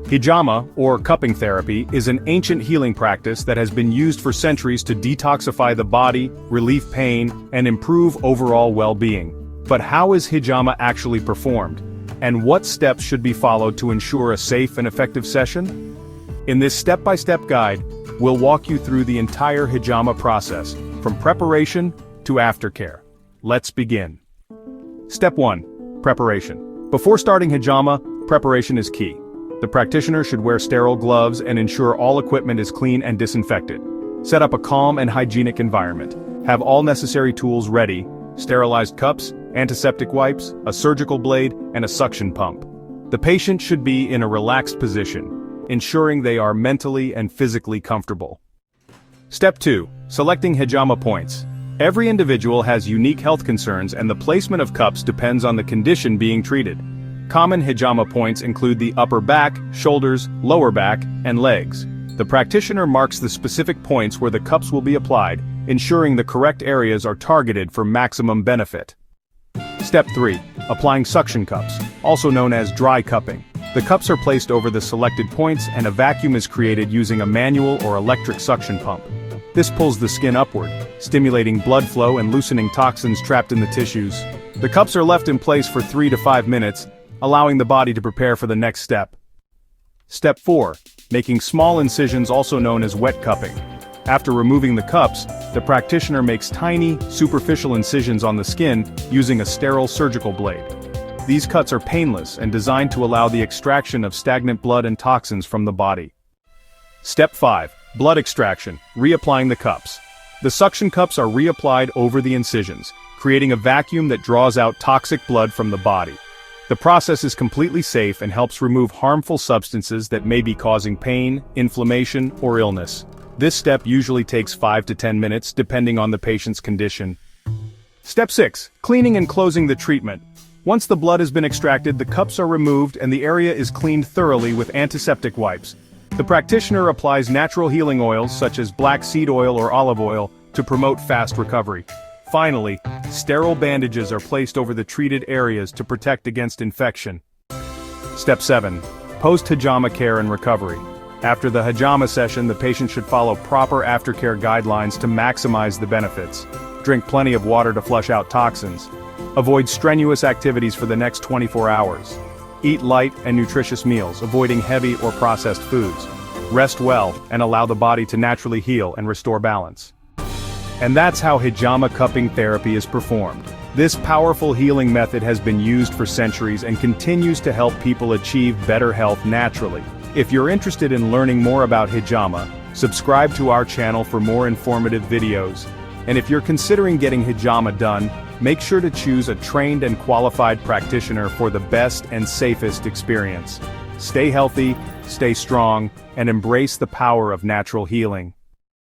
Hijama, or cupping therapy, is an ancient healing practice that has been used for centuries to detoxify the body, relieve pain, and improve overall well-being. But how is hijama actually performed? And what steps should be followed to ensure a safe and effective session? In this step-by-step guide, we'll walk you through the entire hijama process, from preparation to aftercare. Let's begin. Step 1. Preparation. Before starting hijama, preparation is key. The practitioner should wear sterile gloves and ensure all equipment is clean and disinfected. Set up a calm and hygienic environment. Have all necessary tools ready: sterilized cups, antiseptic wipes, a surgical blade, and a suction pump. The patient should be in a relaxed position, ensuring they are mentally and physically comfortable. Step 2. Selecting hijama points. Every individual has unique health concerns, and the placement of cups depends on the condition being treated. Common hijama points include the upper back, shoulders, lower back, and legs. The practitioner marks the specific points where the cups will be applied, ensuring the correct areas are targeted for maximum benefit. Step 3. Applying suction cups, also known as dry cupping. The cups are placed over the selected points and a vacuum is created using a manual or electric suction pump. This pulls the skin upward, stimulating blood flow and loosening toxins trapped in the tissues. The cups are left in place for 3 to 5 minutes, allowing the body to prepare for the next step. Step 4. Making small incisions, also known as wet cupping. After removing the cups, the practitioner makes tiny, superficial incisions on the skin using a sterile surgical blade. These cuts are painless and designed to allow the extraction of stagnant blood and toxins from the body. Step 5. Blood extraction, reapplying the cups. The suction cups are reapplied over the incisions, creating a vacuum that draws out toxic blood from the body. The process is completely safe and helps remove harmful substances that may be causing pain, inflammation, or illness. This step usually takes 5 to 10 minutes depending on the patient's condition. Step 6. Cleaning and closing the treatment. Once the blood has been extracted, the cups are removed and the area is cleaned thoroughly with antiseptic wipes. The practitioner applies natural healing oils such as black seed oil or olive oil to promote fast recovery. Finally, sterile bandages are placed over the treated areas to protect against infection. Step 7. Post-hijama care and recovery. After the hijama session, the patient should follow proper aftercare guidelines to maximize the benefits. Drink plenty of water to flush out toxins. Avoid strenuous activities for the next 24 hours. Eat light and nutritious meals, avoiding heavy or processed foods. Rest well and allow the body to naturally heal and restore balance. And that's how hijama cupping therapy is performed. This powerful healing method has been used for centuries and continues to help people achieve better health naturally. If you're interested in learning more about hijama, subscribe to our channel for more informative videos. And if you're considering getting hijama done, make sure to choose a trained and qualified practitioner for the best and safest experience. Stay healthy, stay strong, and embrace the power of natural healing.